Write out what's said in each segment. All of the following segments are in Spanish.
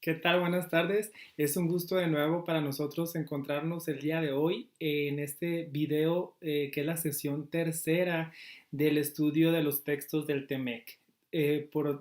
¿Qué tal? Buenas tardes. Es un gusto de nuevo para nosotros encontrarnos el día de hoy en este video que es la sesión tercera del estudio de los textos del TEMEC.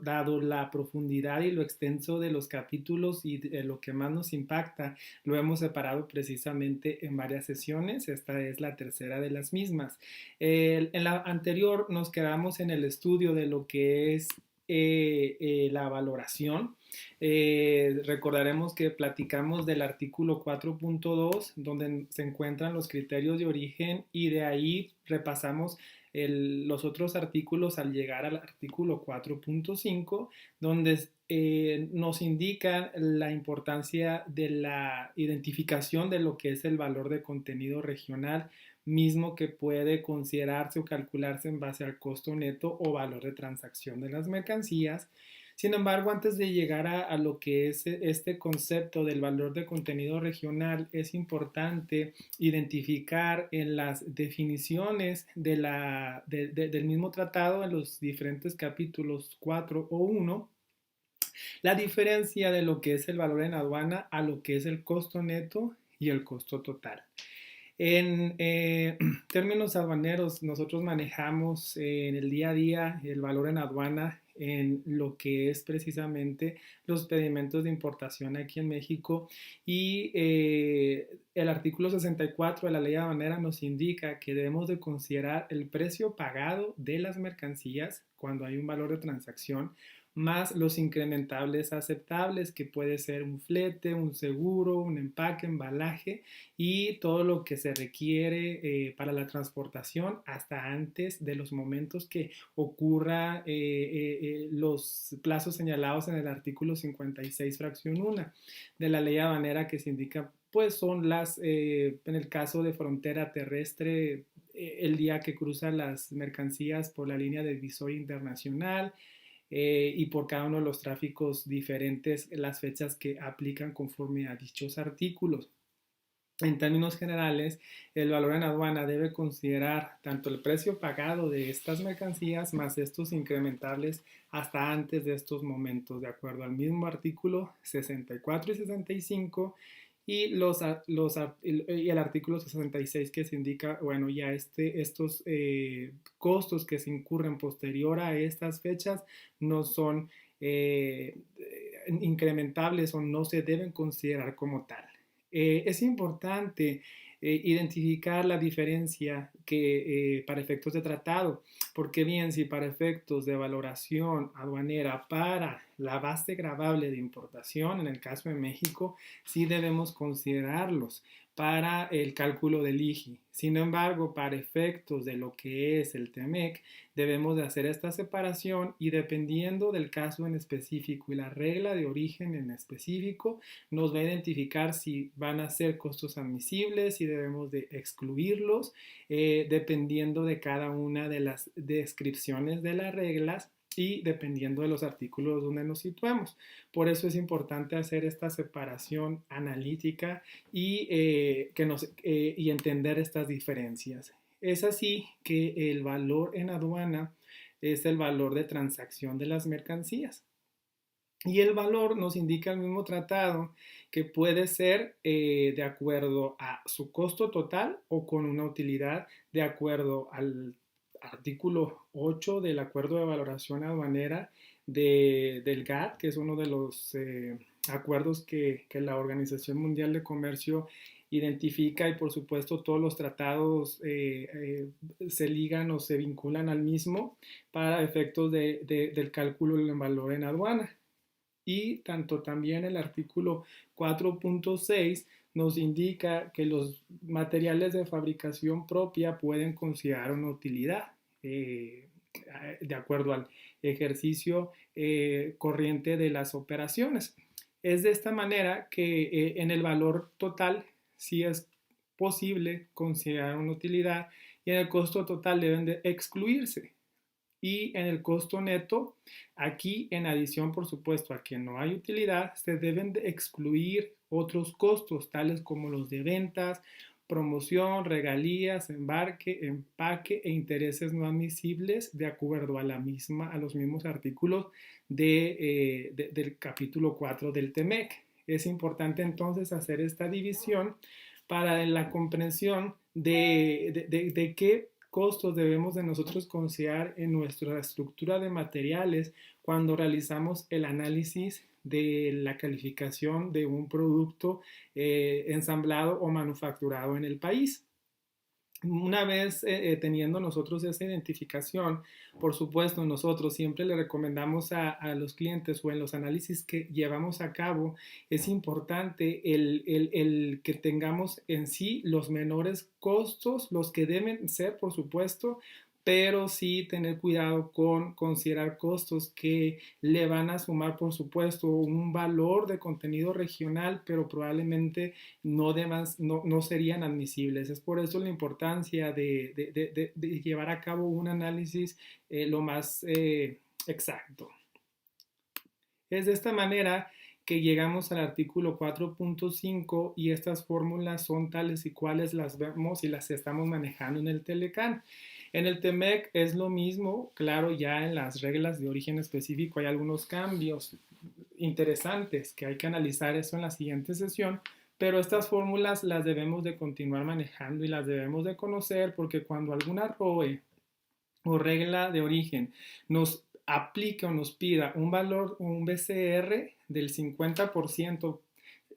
Dado la profundidad y lo extenso de los capítulos y de lo que más nos impacta, lo hemos separado precisamente en varias sesiones. Esta es la tercera de las mismas. En la anterior nos quedamos en el estudio de lo que es la valoración. Recordaremos que platicamos del artículo 4.2, donde se encuentran los criterios de origen, y de ahí repasamos los otros artículos al llegar al artículo 4.5, donde nos indican la importancia de la identificación de lo que es el valor de contenido regional, mismo que puede considerarse o calcularse en base al costo neto o valor de transacción de las mercancías. Sin embargo, antes de llegar a lo que es este concepto del valor de contenido regional, es importante identificar en las definiciones del mismo tratado, en los diferentes capítulos 4 o 1, la diferencia de lo que es el valor en aduana a lo que es el costo neto y el costo total. En términos aduaneros, nosotros manejamos en el día a día el valor en aduana en lo que es precisamente los pedimentos de importación aquí en México, y el artículo 64 de la ley aduanera nos indica que debemos de considerar el precio pagado de las mercancías cuando hay un valor de transacción, más los incrementables aceptables, que puede ser un flete, un seguro, un empaque, embalaje y todo lo que se requiere para la transportación hasta antes de los momentos que ocurra los plazos señalados en el artículo 56 fracción 1 de la ley aduanera, que se indica pues son en el caso de frontera terrestre, el día que cruzan las mercancías por la línea divisoria internacional, y por cada uno de los tráficos diferentes las fechas que aplican conforme a dichos artículos. En términos generales, el valor en aduana debe considerar tanto el precio pagado de estas mercancías más estos incrementables hasta antes de estos momentos, de acuerdo al mismo artículo 64 y 65, y el artículo 66, que se indica, bueno, ya estos costos que se incurren posterior a estas fechas no son incrementables o no se deben considerar como tal. Es importante identificar la diferencia que para efectos de tratado, porque bien, si para efectos de valoración aduanera para la base gravable de importación, en el caso de México, sí debemos considerarlos para el cálculo del IGI. Sin embargo, para efectos de lo que es el TEMEC, debemos de hacer esta separación, y dependiendo del caso en específico y la regla de origen en específico, nos va a identificar si van a ser costos admisibles, si debemos de excluirlos, dependiendo de cada una de las descripciones de las reglas y dependiendo de los artículos donde nos situemos. Por eso es importante hacer esta separación analítica y entender estas diferencias. Es así que el valor en aduana es el valor de transacción de las mercancías. Y el valor nos indica el mismo tratado que puede ser de acuerdo a su costo total o con una utilidad de acuerdo al artículo 8 del acuerdo de valoración aduanera del GATT, que es uno de los acuerdos que la Organización Mundial de Comercio identifica, y por supuesto todos los tratados se ligan o se vinculan al mismo para efectos del cálculo del valor en aduana. Y tanto también el artículo 4.6 nos indica que los materiales de fabricación propia pueden considerar una utilidad de acuerdo al ejercicio corriente de las operaciones. Es de esta manera que en el valor total sí es posible considerar una utilidad, y en el costo total deben de excluirse. Y en el costo neto, aquí en adición, por supuesto, a que no hay utilidad, se deben de excluir otros costos, tales como los de ventas, promoción, regalías, embarque, empaque e intereses no admisibles de acuerdo a los mismos artículos del capítulo 4 del TEMEC. Es importante entonces hacer esta división para la comprensión de qué costos debemos de nosotros considerar en nuestra estructura de materiales cuando realizamos el análisis de la calificación de un producto ensamblado o manufacturado en el país. Una vez teniendo nosotros esa identificación, por supuesto, nosotros siempre le recomendamos a los clientes o en los análisis que llevamos a cabo, es importante el que tengamos en sí los menores costos, los que deben ser, por supuesto, pero sí tener cuidado con considerar costos que le van a sumar, por supuesto, un valor de contenido regional, pero probablemente no serían admisibles. Es por eso la importancia de llevar a cabo un análisis lo más exacto. Es de esta manera que llegamos al artículo 4.5 y estas fórmulas son tales y cuales las vemos y las estamos manejando en el Telecán. En el TEMEC es lo mismo, claro, ya en las reglas de origen específico hay algunos cambios interesantes que hay que analizar eso en la siguiente sesión, pero estas fórmulas las debemos de continuar manejando y las debemos de conocer porque cuando alguna ROE o regla de origen nos aplique o nos pida un valor, un BCR del 50%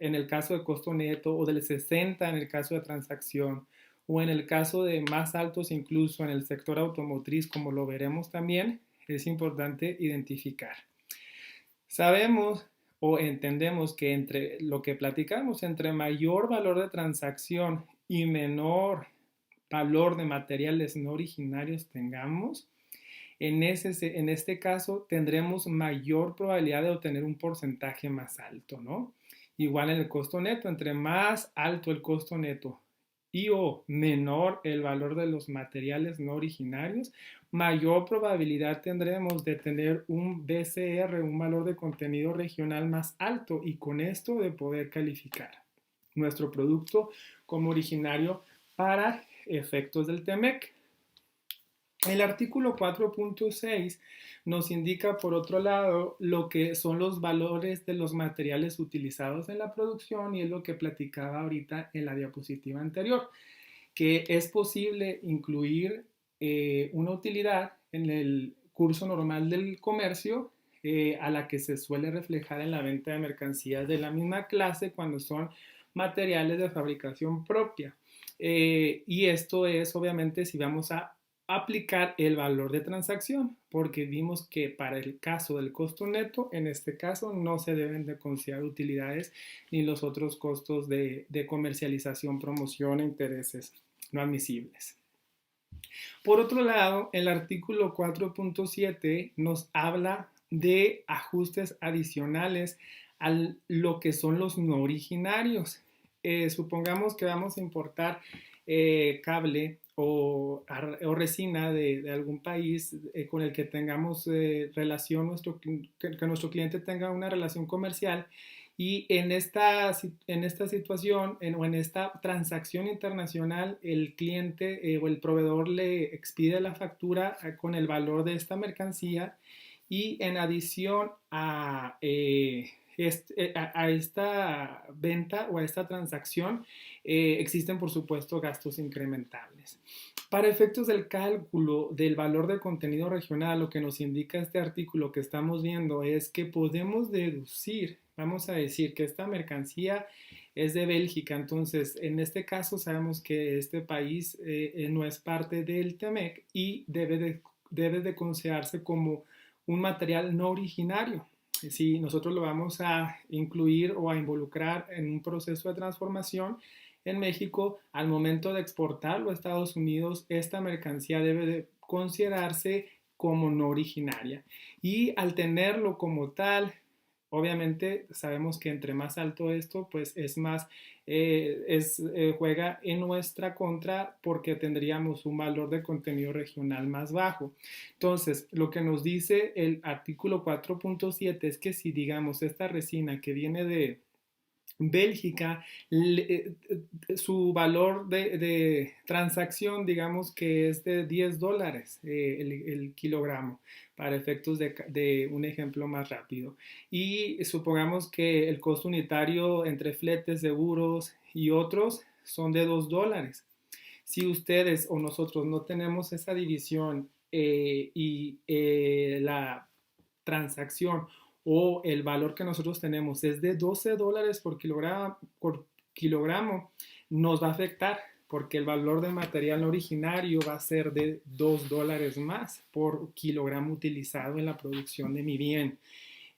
en el caso de costo neto o del 60% en el caso de transacción o en el caso de más altos incluso en el sector automotriz, como lo veremos también, es importante identificar. Sabemos o entendemos que entre lo que platicamos, entre mayor valor de transacción y menor valor de materiales no originarios tengamos, en este caso tendremos mayor probabilidad de obtener un porcentaje más alto, ¿no? Igual en el costo neto, entre más alto el costo neto y o menor el valor de los materiales no originarios, mayor probabilidad tendremos de tener un BCR, un valor de contenido regional más alto y con esto de poder calificar nuestro producto como originario para efectos del TEMEC. El artículo 4.6 nos indica, por otro lado, lo que son los valores de los materiales utilizados en la producción y es lo que platicaba ahorita en la diapositiva anterior, que es posible incluir una utilidad en el curso normal del comercio a la que se suele reflejar en la venta de mercancías de la misma clase cuando son materiales de fabricación propia. Y esto es obviamente si vamos a aplicar el valor de transacción, porque vimos que para el caso del costo neto, en este caso no se deben de considerar utilidades ni los otros costos de comercialización, promoción e intereses no admisibles. Por otro lado, el artículo 4.7 nos habla de ajustes adicionales a lo que son los no originarios. Supongamos que vamos a importar cable o resina de algún país con el que tengamos relación, que nuestro cliente tenga una relación comercial y en esta situación o en esta transacción internacional el cliente o el proveedor le expide la factura con el valor de esta mercancía y en adición a esta venta o a esta transacción existen por supuesto gastos incrementables. Para efectos del cálculo del valor de contenido regional, lo que nos indica este artículo que estamos viendo es que podemos deducir, vamos a decir que esta mercancía es de Bélgica, entonces en este caso sabemos que este país no es parte del TEMEC y debe de considerarse como un material no originario. Si nosotros lo vamos a incluir o a involucrar en un proceso de transformación en México, al momento de exportarlo a Estados Unidos, esta mercancía debe de considerarse como no originaria. Y al tenerlo como tal, obviamente sabemos que entre más alto esto, pues es más, juega en nuestra contra porque tendríamos un valor de contenido regional más bajo. Entonces, lo que nos dice el artículo 4.7 es que si digamos esta resina que viene Bélgica, su valor de transacción, digamos que es de $10 el kilogramo, para efectos de un ejemplo más rápido. Y supongamos que el costo unitario entre fletes, seguros y otros son de $2. Si ustedes o nosotros no tenemos esa división y la transacción o el valor que nosotros tenemos es de $12 por kilogramo, nos va a afectar porque el valor del material originario va a ser de $2 más por kilogramo utilizado en la producción de mi bien.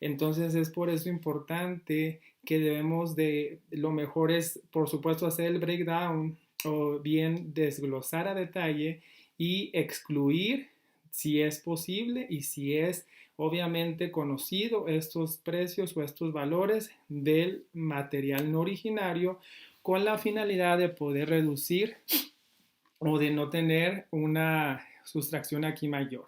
Entonces es por eso importante que debemos de, lo mejor es, por supuesto, hacer el breakdown o bien desglosar a detalle y excluir si es posible y si es obviamente conocido estos precios o estos valores del material no originario con la finalidad de poder reducir o de no tener una sustracción aquí mayor.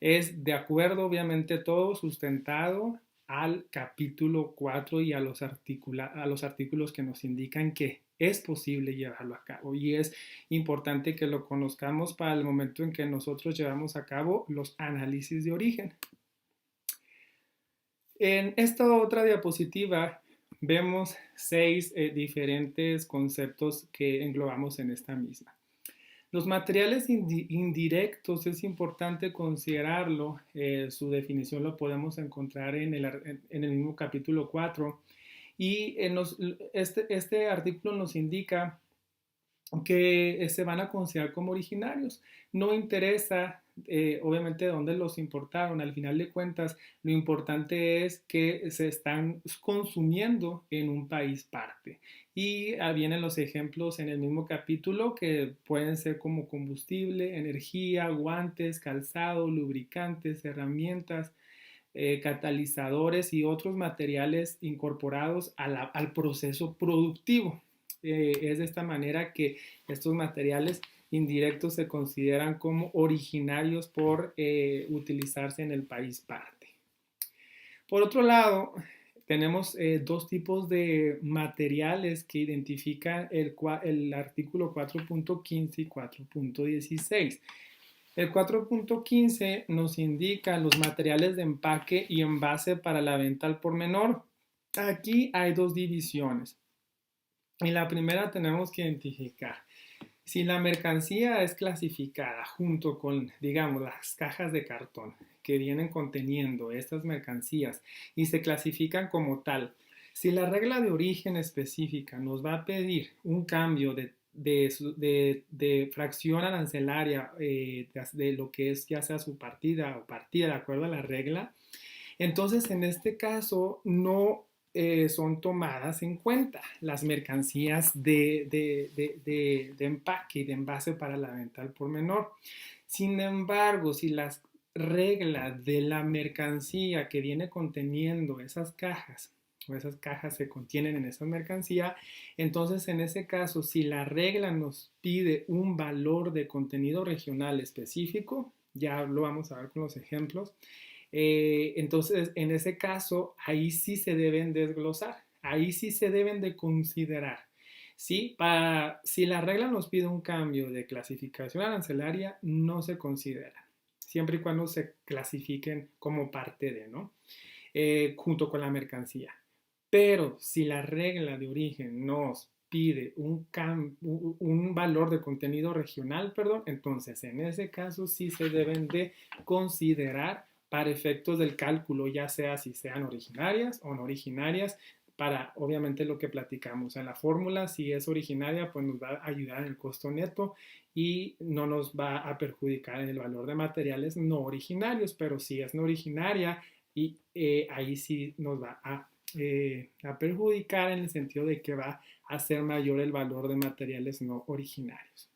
Es de acuerdo, obviamente, todo sustentado al capítulo 4 y a los artículos que nos indican que es posible llevarlo a cabo. Y es importante que lo conozcamos para el momento en que nosotros llevamos a cabo los análisis de origen. En esta otra diapositiva vemos 6 diferentes conceptos que englobamos en esta misma. Los materiales indirectos es importante considerarlo, su definición lo podemos encontrar en el mismo capítulo 4 y este artículo nos indica que se van a considerar como originarios. No interesa, obviamente, de dónde los importaron. Al final de cuentas, lo importante es que se están consumiendo en un país parte. Y vienen los ejemplos en el mismo capítulo que pueden ser como combustible, energía, guantes, calzado, lubricantes, herramientas, catalizadores y otros materiales incorporados al proceso productivo. Es de esta manera que estos materiales indirectos se consideran como originarios por utilizarse en el país parte. Por otro lado, tenemos 2 tipos de materiales que identifican el artículo 4.15 y 4.16. El 4.15 nos indica los materiales de empaque y envase para la venta al por menor. Aquí hay 2 divisiones. En la primera tenemos que identificar si la mercancía es clasificada junto con, digamos, las cajas de cartón que vienen conteniendo estas mercancías y se clasifican como tal. Si la regla de origen específica nos va a pedir un cambio de fracción arancelaria de lo que es ya sea su partida o partida de acuerdo a la regla, entonces en este caso no son tomadas en cuenta las mercancías de empaque y de envase para la venta al por menor. Sin embargo, si las reglas de la mercancía que viene conteniendo esas cajas o esas cajas se contienen en esa mercancía, entonces en ese caso, si la regla nos pide un valor de contenido regional específico, ya lo vamos a ver con los ejemplos, entonces, en ese caso, ahí sí se deben desglosar, ahí sí se deben de considerar. ¿Sí? Si la regla nos pide un cambio de clasificación arancelaria, no se considera, siempre y cuando se clasifiquen como parte de, ¿no? Junto con la mercancía. Pero si la regla de origen nos pide un valor de contenido regional, perdón, entonces en ese caso sí se deben de considerar para efectos del cálculo, ya sea si sean originarias o no originarias, para obviamente lo que platicamos en la fórmula, si es originaria, pues nos va a ayudar en el costo neto y no nos va a perjudicar en el valor de materiales no originarios, pero si es no originaria, y ahí sí nos va a perjudicar en el sentido de que va a ser mayor el valor de materiales no originarios.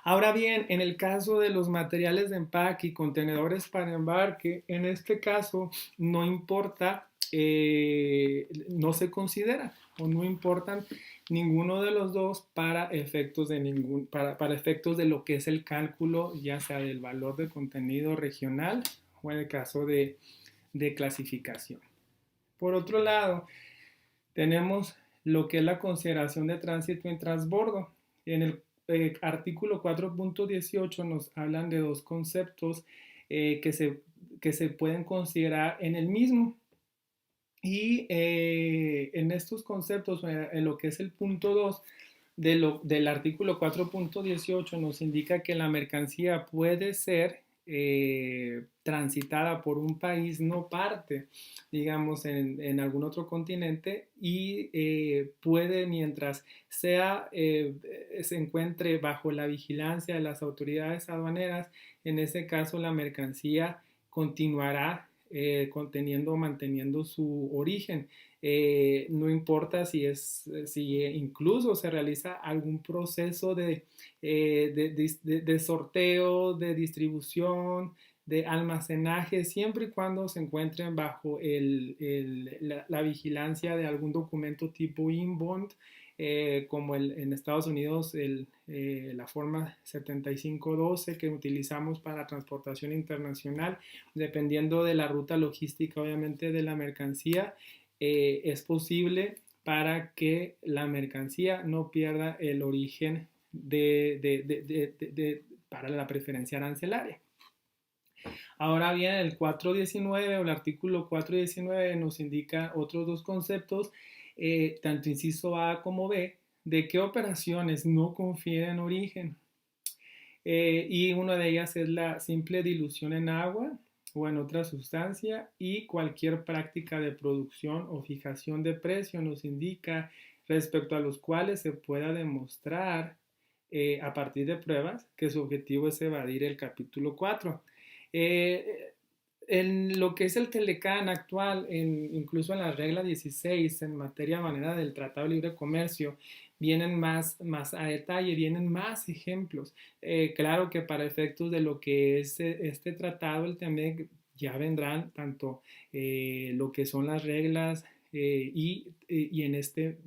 Ahora bien, en el caso de los materiales de empaque y contenedores para embarque, en este caso no importa, no se considera o no importan ninguno de los dos para efectos para efectos de lo que es el cálculo, ya sea del valor de contenido regional o en el caso de clasificación. Por otro lado, Tenemos lo que es la consideración de tránsito en transbordo. En el artículo 4.18 nos hablan de dos conceptos que se pueden considerar en el mismo. Y en estos conceptos, en lo que es el punto 2 del artículo 4.18 nos indica que la mercancía puede ser transitada por un país no parte, digamos, en algún otro continente y puede, mientras se encuentre bajo la vigilancia de las autoridades aduaneras, en ese caso la mercancía continuará conteniendo o manteniendo su origen. No importa si incluso se realiza algún proceso de sorteo, de distribución, de almacenaje, siempre y cuando se encuentren bajo la vigilancia de algún documento tipo inbound, como en Estados Unidos la forma 7512 que utilizamos para transportación internacional, dependiendo de la ruta logística, obviamente, de la mercancía, es posible para que la mercancía no pierda el origen para la preferencia arancelaria. Ahora bien, el 419 o el artículo 419 nos indica otros dos conceptos, tanto inciso A como B, de qué operaciones no confieren origen. Y una de ellas es la simple dilución en agua o en otra sustancia, y cualquier práctica de producción o fijación de precio nos indica respecto a los cuales se pueda demostrar a partir de pruebas que su objetivo es evadir el capítulo 4. Eh, en lo que es el Telecán actual, incluso en la regla 16 en materia de manera del Tratado de Libre Comercio, vienen más a detalle, vienen más ejemplos. Claro que para efectos de lo que es este tratado, el TEMEC, ya vendrán tanto lo que son las reglas y en este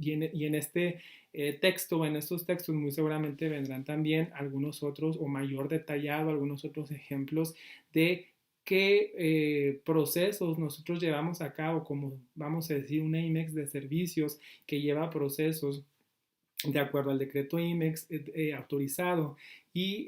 texto, en estos textos muy seguramente vendrán también algunos otros o mayor detallado, algunos otros ejemplos de qué procesos nosotros llevamos a cabo, como vamos a decir una IMEX de servicios que lleva procesos de acuerdo al decreto IMEX autorizado, y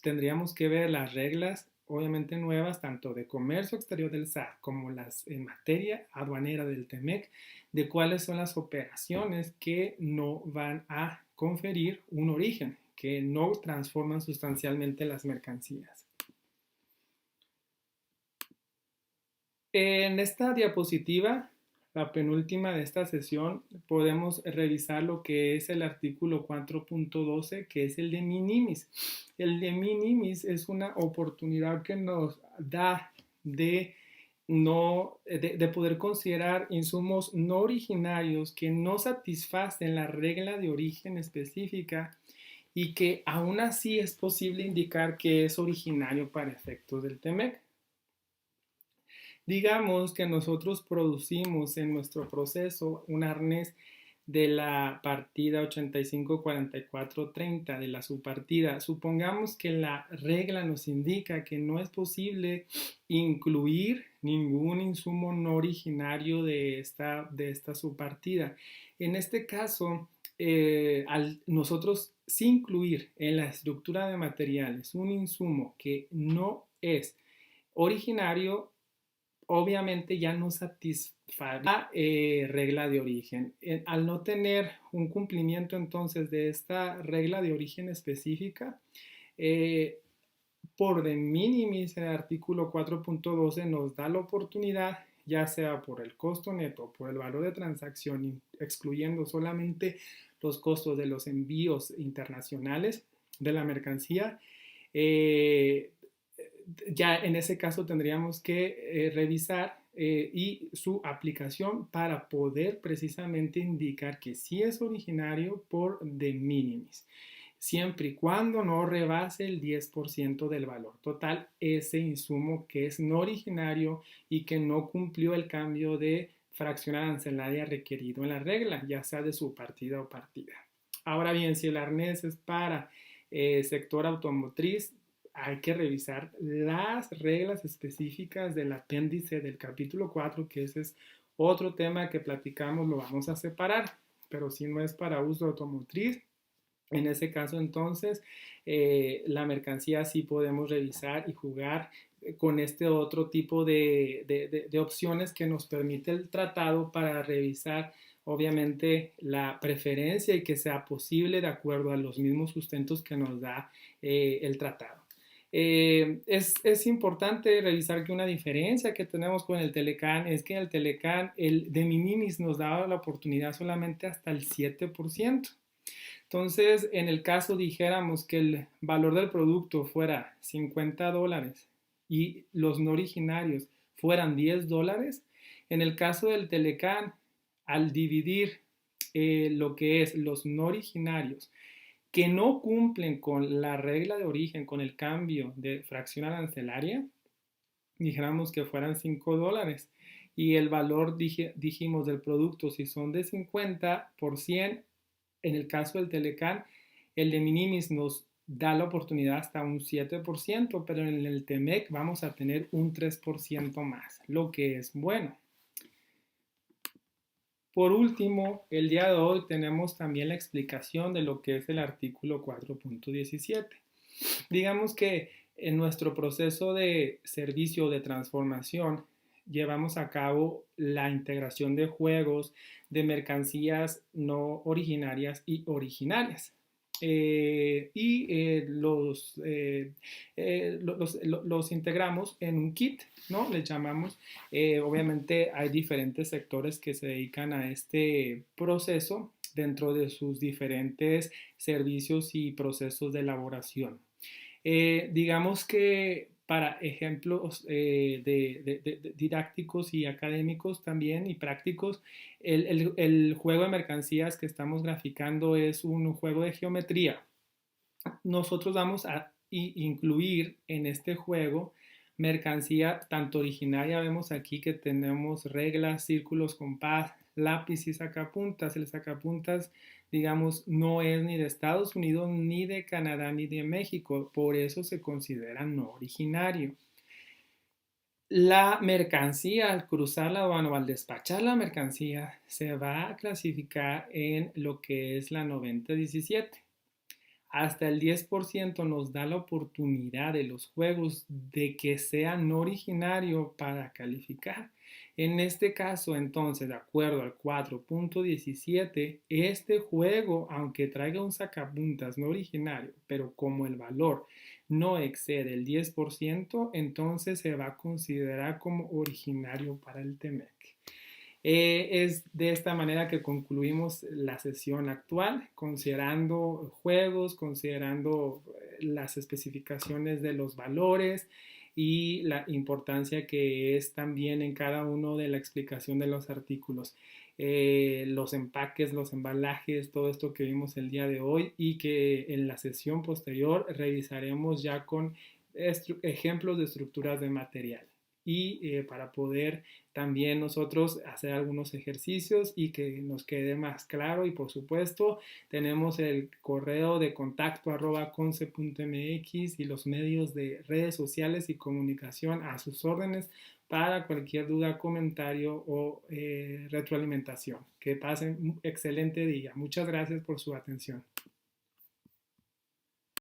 tendríamos que ver las reglas obviamente nuevas tanto de comercio exterior del SAT como las en materia aduanera del TEMEC, de cuáles son las operaciones que no van a conferir un origen, que no transforman sustancialmente las mercancías. En esta diapositiva, la penúltima de esta sesión, podemos revisar lo que es el artículo 4.12, que es el de minimis. El de minimis es una oportunidad que nos da de poder considerar insumos no originarios que no satisfacen la regla de origen específica y que aún así es posible indicar que es originario para efectos del TEMEC. Digamos que nosotros producimos en nuestro proceso un arnés de la partida 854430 de la subpartida. Supongamos que la regla nos indica que no es posible incluir ningún insumo no originario de esta subpartida. En este caso, al nosotros sin incluir en la estructura de materiales un insumo que no es originario, obviamente ya no satisfará la regla de origen. Al no tener un cumplimiento entonces de esta regla de origen específica, eh, por de minimis el artículo 4.12 nos da la oportunidad, ya sea por el costo neto o por el valor de transacción, excluyendo solamente los costos de los envíos internacionales de la mercancía, ya en ese caso tendríamos que revisar y su aplicación para poder precisamente indicar que sí es originario por de minimis, siempre y cuando no rebase el 10% del valor total ese insumo que es no originario y que no cumplió el cambio de fracción arancelaria requerido en la regla, ya sea de su partida o partida. Ahora bien, si el arnés es para sector automotriz, hay que revisar las reglas específicas del apéndice del capítulo 4, que ese es Otro tema que platicamos lo vamos a separar, pero si no es para uso automotriz, en ese caso, entonces, la mercancía sí podemos revisar y jugar con este otro tipo de opciones que nos permite el tratado para revisar, obviamente, la preferencia y que sea posible de acuerdo a los mismos sustentos que nos da el tratado. Es importante revisar que una diferencia que tenemos con el Telecán es que en el Telecán el de minimis nos daba la oportunidad solamente hasta el 7%. Entonces, en el caso dijéramos que el valor del producto fuera $50 y los no originarios fueran $10, en el caso del Telecán, al dividir lo que es los no originarios que no cumplen con la regla de origen, con el cambio de fracción arancelaria, dijéramos que fueran $5 y el valor dijimos del producto, si son de 50 por 100, en el caso del Telecán, el de minimis nos da la oportunidad hasta un 7%, pero en el Temec vamos a tener un 3% más, lo que es bueno. Por último, el día de hoy tenemos también la explicación de lo que es el artículo 4.17. Digamos que en nuestro proceso de servicio de transformación llevamos a cabo la integración de juegos, de mercancías no originarias y originarias. Los integramos en un kit, ¿no? Les llamamos. Obviamente hay diferentes sectores que se dedican a este proceso dentro de sus diferentes servicios y procesos de elaboración. Digamos que para ejemplos didácticos y académicos también y prácticos, el juego de mercancías que estamos graficando es un juego de geometría. Nosotros vamos a incluir en este juego mercancía tanto originaria, vemos aquí que tenemos reglas, círculos, compás, lápiz y sacapuntas. El sacapuntas, digamos, no es ni de Estados Unidos, ni de Canadá, ni de México, por eso se considera no originario. La mercancía, al cruzar la aduana o al despachar la mercancía, se va a clasificar en lo que es la 9017. Hasta el 10% nos da la oportunidad de los juegos de que sea no originario para calificar. En este caso, entonces, de acuerdo al 4.17, este juego, aunque traiga un sacapuntas no originario, pero como el valor no excede el 10%, entonces se va a considerar como originario para el TEMEC. Es de esta manera que concluimos la sesión actual, considerando juegos, considerando las especificaciones de los valores y la importancia que es también en cada uno de la explicación de los artículos. Los empaques, los embalajes, todo esto que vimos el día de hoy y que en la sesión posterior revisaremos ya con ejemplos de estructuras de material y para poder también nosotros hacer algunos ejercicios y que nos quede más claro. Y por supuesto tenemos el correo de contacto @conce.mx y los medios de redes sociales y comunicación a sus órdenes para cualquier duda, comentario o retroalimentación. Que pasen un excelente día. Muchas gracias por su atención.